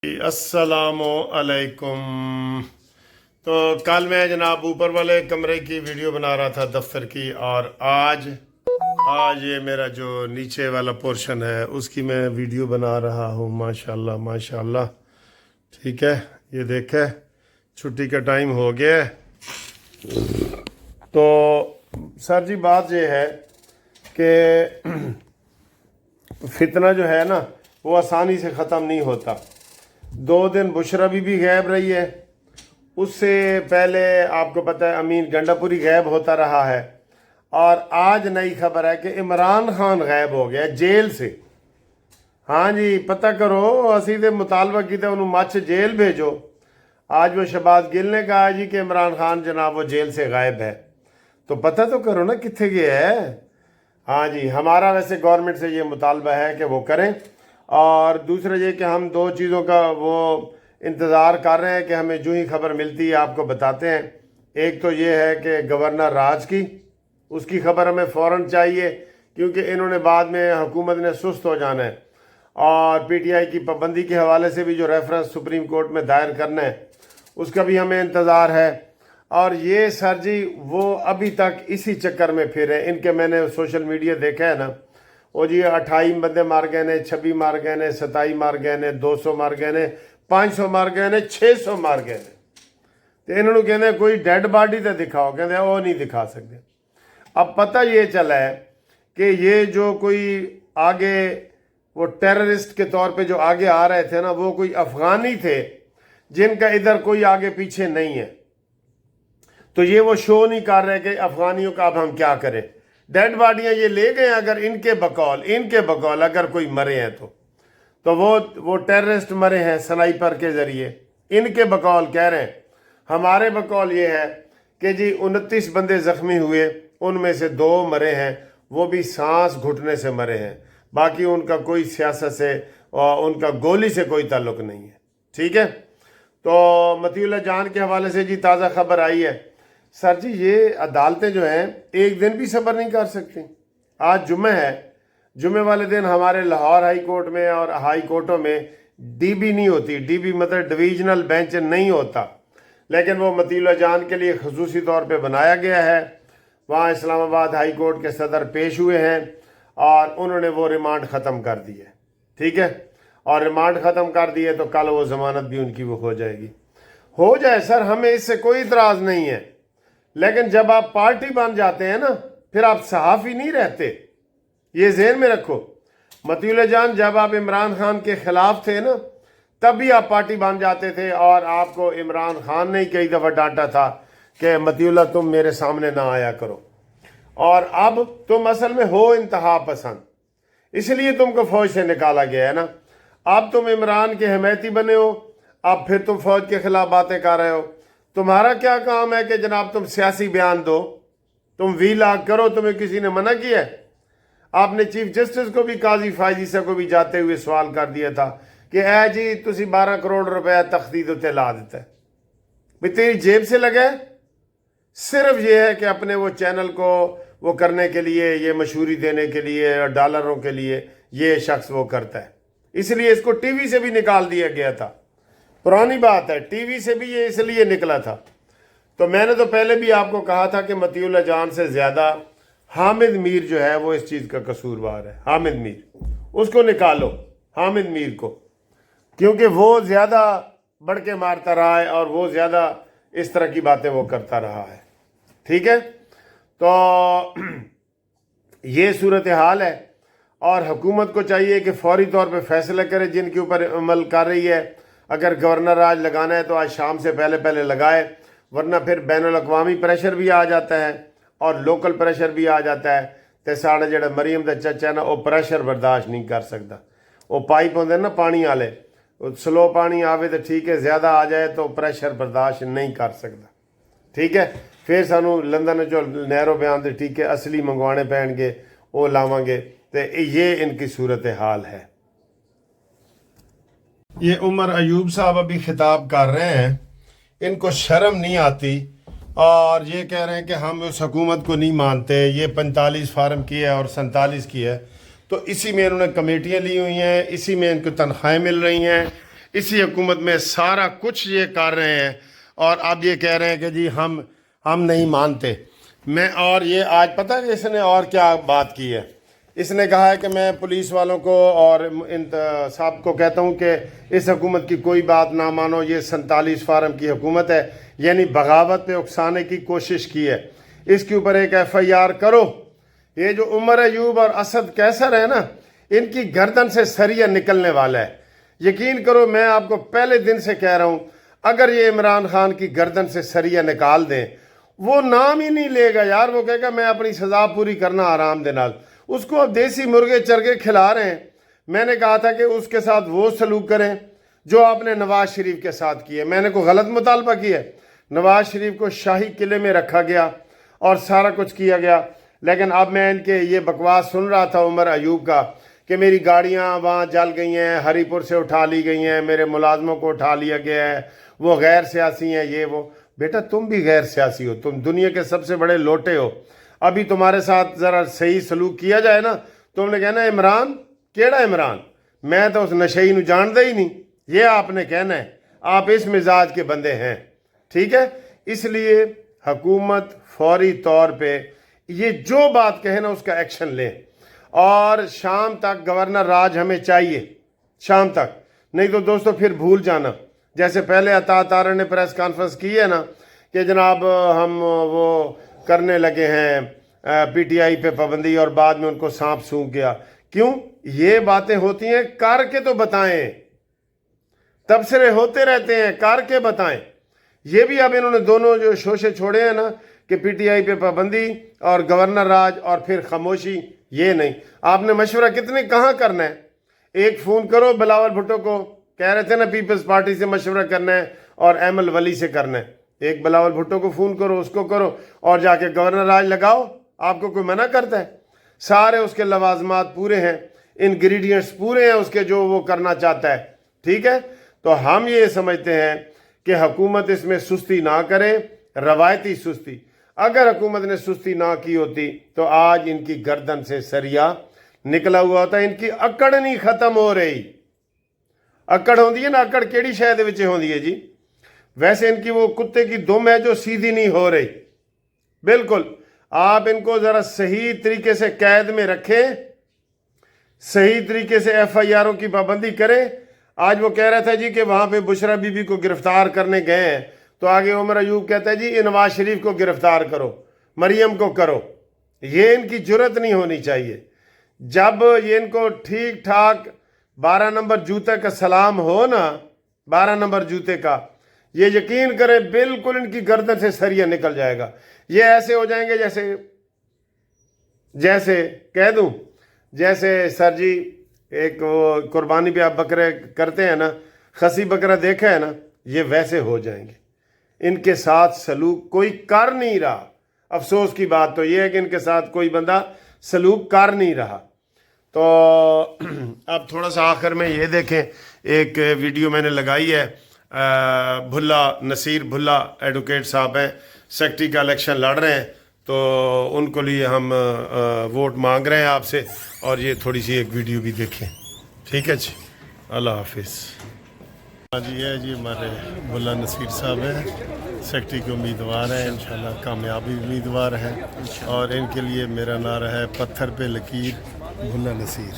السلام علیکم۔ تو کل میں جناب اوپر والے کمرے کی ویڈیو بنا رہا تھا دفتر کی، اور آج یہ میرا جو نیچے والا پورشن ہے اس کی میں ویڈیو بنا رہا ہوں۔ ماشاءاللہ ماشاءاللہ، ٹھیک ہے۔ یہ دیکھیں چھٹی کا ٹائم ہو گیا ہے۔ تو سر جی بات یہ ہے کہ فتنہ جو ہے نا وہ آسانی سے ختم نہیں ہوتا۔ 2 دن بشرا بھی غائب رہی ہے، اس سے پہلے آپ کو پتہ ہے امین گنڈا پوری غائب ہوتا رہا ہے، اور آج نئی خبر ہے کہ عمران خان غائب ہو گیا جیل سے۔ ہاں جی، پتہ کرو، اسی دے مطالبہ کیتے انہوں مچھ جیل بھیجو۔ آج وہ شہباز گل نے کہا جی کہ عمران خان جناب وہ جیل سے غائب ہے، تو پتہ تو کرو نا کتنے گیا ہے۔ ہاں جی، ہمارا ویسے گورنمنٹ سے یہ مطالبہ ہے کہ وہ کریں، اور دوسرا یہ کہ ہم 2 چیزوں کا وہ انتظار کر رہے ہیں کہ ہمیں جو ہی خبر ملتی ہے آپ کو بتاتے ہیں۔ ایک تو یہ ہے کہ گورنر راج کی، اس کی خبر ہمیں فوراً چاہیے، کیونکہ انہوں نے بعد میں حکومت نے سست ہو جانا ہے، اور پی ٹی آئی کی پابندی کے حوالے سے بھی جو ریفرنس سپریم کورٹ میں دائر کرنا ہے اس کا بھی ہمیں انتظار ہے۔ اور یہ سر جی وہ ابھی تک اسی چکر میں پھر ہیں۔ ان کے میں نے سوشل میڈیا دیکھا ہے نا، وہ جی 28 بندے مار گئے نے، 26 مار گئے نے، 27 مار گئے نے، 200 مار گئے نے، 500 مار گئے نے، 600 مار گئے نے۔ تو انہوں نے کہنے کوئی ڈیڈ باڈی تو دکھاؤ، کہتے ہیں وہ نہیں دکھا سکتے۔ اب پتہ یہ چلا ہے کہ یہ جو کوئی آگے وہ ٹیررسٹ کے طور پہ جو آگے آ رہے تھے نا، وہ کوئی افغانی تھے جن کا ادھر کوئی آگے پیچھے نہیں ہے۔ تو یہ وہ شو نہیں کر رہے کہ افغانیوں کا اب ہم کیا کریں، ڈیڈ باڈیاں یہ لے گئے، اگر ان کے بقول اگر کوئی مرے ہیں تو وہ ٹیررسٹ مرے ہیں سنائپر کے ذریعے، ان کے بقول کہہ رہے ہیں۔ ہمارے بقول یہ ہے کہ جی 29 بندے زخمی ہوئے، ان میں سے 2 مرے ہیں، وہ بھی سانس گھٹنے سے مرے ہیں، باقی ان کا کوئی سیاست سے اور ان کا گولی سے کوئی تعلق نہیں ہے، ٹھیک ہے۔ تو مطیع اللہ جان کے حوالے سے جی تازہ خبر آئی ہے۔ سر جی یہ عدالتیں جو ہیں ایک دن بھی صبر نہیں کر سکتی۔ آج جمعہ ہے، جمعہ والے دن ہمارے لاہور ہائی کورٹ میں اور ہائی کورٹوں میں ڈی بی نہیں ہوتی، ڈی بی مطلب ڈویژنل بینچ نہیں ہوتا، لیکن وہ مطیع اللہ جان کے لیے خصوصی طور پہ بنایا گیا ہے۔ وہاں اسلام آباد ہائی کورٹ کے صدر پیش ہوئے ہیں، اور انہوں نے وہ ریمانڈ ختم کر دی ہے، ٹھیک ہے۔ اور ریمانڈ ختم کر دی ہے تو کل وہ ضمانت بھی ان کی وہ ہو جائے گی۔ ہو جائے سر، ہمیں اس سے کوئی اعتراض نہیں ہے، لیکن جب آپ پارٹی بن جاتے ہیں نا پھر آپ صحافی نہیں رہتے، یہ ذہن میں رکھو۔ مطیع اللہ جان جب آپ عمران خان کے خلاف تھے نا تب بھی آپ پارٹی بن جاتے تھے، اور آپ کو عمران خان نے ہی کئی دفعہ ڈانٹا تھا کہ مطیع اللہ تم میرے سامنے نہ آیا کرو، اور اب تم اصل میں ہو انتہا پسند، اس لیے تم کو فوج سے نکالا گیا ہے نا۔ اب تم عمران کے حمایتی بنے ہو، اب پھر تم فوج کے خلاف باتیں کر رہے ہو۔ تمہارا کیا کام ہے کہ جناب تم سیاسی بیان دو، تم وی لاگ کرو، تمہیں کسی نے منع کیا ہے؟ آپ نے چیف جسٹس کو بھی، قاضی فائز عیسیٰ کو بھی جاتے ہوئے سوال کر دیا تھا کہ اے جی تسی 12 کروڑ روپے تخدید اتنے لا دیتا ہے، بھئی تیری جیب سے لگا ہے؟ صرف یہ ہے کہ اپنے وہ چینل کو وہ کرنے کے لیے، یہ مشہوری دینے کے لیے اور ڈالروں کے لیے یہ شخص وہ کرتا ہے، اس لیے اس کو ٹی وی سے بھی نکال دیا گیا تھا۔ پرانی بات ہے، ٹی وی سے بھی یہ اس لیے نکلا تھا۔ تو میں نے تو پہلے بھی آپ کو کہا تھا کہ مطیع اللہ جان سے زیادہ حامد میر جو ہے وہ اس چیز کا قصوروار ہے۔ حامد میر، اس کو نکالو، حامد میر کو، کیونکہ وہ زیادہ بڑھ کے مارتا رہا ہے اور وہ زیادہ اس طرح کی باتیں وہ کرتا رہا ہے، ٹھیک ہے۔ تو یہ صورتحال ہے، اور حکومت کو چاہیے کہ فوری طور پہ فیصلہ کرے جن کے اوپر عمل کر رہی ہے۔ اگر گورنر آج لگانا ہے تو آج شام سے پہلے لگائے، ورنہ پھر بین الاقوامی پریشر بھی آ جاتا ہے اور لوکل پریشر بھی آ جاتا ہے۔ تو ساڑھا جڑا مریم دا چچا ہے نا وہ پریشر برداشت نہیں کر سکتا، وہ پائپ ہوندے نا پانی والے، سلو پانی آوے تو ٹھیک ہے، زیادہ آ جائے تو پریشر برداشت نہیں کر سکتا، ٹھیک ہے۔ پھر سانو لندن جو نیرو بیان دے ٹھیک ہے اصلی منگوانے پہن گے، وہ لاواں گے، تو یہ ان کی صورتحال ہے۔ یہ عمر ایوب صاحب ابھی خطاب کر رہے ہیں، ان کو شرم نہیں آتی، اور یہ کہہ رہے ہیں کہ ہم اس حکومت کو نہیں مانتے، یہ 45 فارم کی ہے اور 47 کی ہے، تو اسی میں انہوں نے کمیٹیاں لی ہوئی ہیں، اسی میں ان کو تنخواہیں مل رہی ہیں، اسی حکومت میں سارا کچھ یہ کر رہے ہیں اور اب یہ کہہ رہے ہیں کہ جی ہم نہیں مانتے. میں اور یہ آج پتہ ہے کہ اس نے اور کیا بات کی ہے. اس نے کہا ہے کہ میں پولیس والوں کو اور ان صاحب کو کہتا ہوں کہ اس حکومت کی کوئی بات نہ مانو, یہ 47 فارم کی حکومت ہے, یعنی بغاوت پہ اکسانے کی کوشش کی ہے. اس کے اوپر ایک FIR کرو. یہ جو عمر ایوب اور اسد کیسر ہے نا, ان کی گردن سے سریہ نکلنے والا ہے. یقین کرو میں آپ کو پہلے دن سے کہہ رہا ہوں, اگر یہ عمران خان کی گردن سے سریہ نکال دیں, وہ نام ہی نہیں لے گا یار. وہ کہے گا میں اپنی سزا پوری کرنا آرام دے نال. اس کو اب دیسی مرغے چرگے کھلا رہے ہیں. میں نے کہا تھا کہ اس کے ساتھ وہ سلوک کریں جو آپ نے نواز شریف کے ساتھ کیے. میں نے کوئی غلط مطالبہ کیا ہے؟ نواز شریف کو شاہی قلعے میں رکھا گیا اور سارا کچھ کیا گیا, لیکن اب میں ان کے یہ بکواس سن رہا تھا عمر ایوب کا کہ میری گاڑیاں وہاں جل گئی ہیں, ہری پور سے اٹھا لی گئی ہیں, میرے ملازموں کو اٹھا لیا گیا ہے, وہ غیر سیاسی ہیں, یہ وہ. بیٹا تم بھی غیر سیاسی ہو, تم دنیا کے سب سے بڑے لوٹے ہو. ابھی تمہارے ساتھ ذرا صحیح سلوک کیا جائے نا, تم نے کہنا عمران کیڑا عمران, میں تو اس نشئی نو جانتا ہی نہیں. یہ آپ نے کہنا ہے, آپ اس مزاج کے بندے ہیں. ٹھیک ہے, اس لیے حکومت فوری طور پہ یہ جو بات کہے نا اس کا ایکشن لیں. اور شام تک گورنر راج ہمیں چاہیے, شام تک. نہیں تو دوستو پھر بھول جانا, جیسے پہلے عطا طارق نے پریس کانفرنس کی ہے نا کہ جناب ہم وہ کرنے لگے ہیں PTI پہ پابندی, اور بعد میں ان کو سانپ سونکھ گیا. کیوں؟ یہ باتیں ہوتی ہیں, کر کے تو بتائیں. تبصرے ہوتے رہتے ہیں, کر کے بتائیں. یہ بھی اب انہوں نے دونوں جو شوشے چھوڑے ہیں نا کہ PTI پہ پابندی اور گورنر راج اور پھر خاموشی, یہ نہیں. آپ نے مشورہ کتنے کہاں کرنا ہے؟ ایک فون کرو بلاول بھٹو کو, کہہ رہے تھے نا پیپلز پارٹی سے مشورہ کرنا ہے اور ایمل ولی سے کرنا ہے. ایک بلاول بھٹو کو فون کرو, اس کو کرو, اور جا کے گورنر راج لگاؤ. آپ کو کوئی منع کرتا ہے؟ سارے اس کے لوازمات پورے ہیں, انگریڈینٹس پورے ہیں اس کے جو وہ کرنا چاہتا ہے. ٹھیک ہے, تو ہم یہ سمجھتے ہیں کہ حکومت اس میں سستی نہ کرے, روایتی سستی. اگر حکومت نے سستی نہ کی ہوتی تو آج ان کی گردن سے سریہ نکلا ہوا ہوتا. ان کی اکڑ نہیں ختم ہو رہی. اکڑ ہوندی ہے نا, اکڑ کیڑی شے دے وچ ہوندی ہے جی؟ ویسے ان کی وہ کتے کی دم ہے جو سیدھی نہیں ہو رہی. بالکل. آپ ان کو ذرا صحیح طریقے سے قید میں رکھیں, صحیح طریقے سے FIRوں کی پابندی کریں. آج وہ کہہ رہا تھا جی کہ وہاں پہ بشرا بی بی کو گرفتار کرنے گئے ہیں, تو آگے عمر ایوب کہتا ہے جی نواز شریف کو گرفتار کرو, مریم کو کرو. یہ ان کی جرت نہیں ہونی چاہیے. جب یہ ان کو ٹھیک ٹھاک 12 نمبر جوتے کا سلام ہو نا, 12 نمبر جوتے کا, یہ یقین کرے بالکل ان کی گردن سے سریہ نکل جائے گا. یہ ایسے ہو جائیں گے جیسے کہہ دوں, جیسے سر جی ایک وہ قربانی پہ آپ بکرے کرتے ہیں نا, خسی بکرا دیکھا ہے نا, یہ ویسے ہو جائیں گے. ان کے ساتھ سلوک کوئی کر نہیں رہا. افسوس کی بات تو یہ ہے کہ ان کے ساتھ کوئی بندہ سلوک کر نہیں رہا. تو اب تھوڑا سا آخر میں یہ دیکھیں, ایک ویڈیو میں نے لگائی ہے. بھلا نصیر بھلا ایڈوکیٹ صاحب ہیں, سیکٹری کا الیکشن لڑ رہے ہیں, تو ان کو لیے ہم ووٹ مانگ رہے ہیں آپ سے. اور یہ تھوڑی سی ایک ویڈیو بھی دیکھیں. ٹھیک ہے جی, اللہ حافظ. ہاں جی, یہ جی ہمارے بھلا نصیر صاحب ہیں, سیکٹری کے امیدوار ہیں, انشاءاللہ کامیابی امیدوار ہیں. اور ان کے لیے میرا نعرہ ہے پتھر پہ لکیر بھلا نصیر.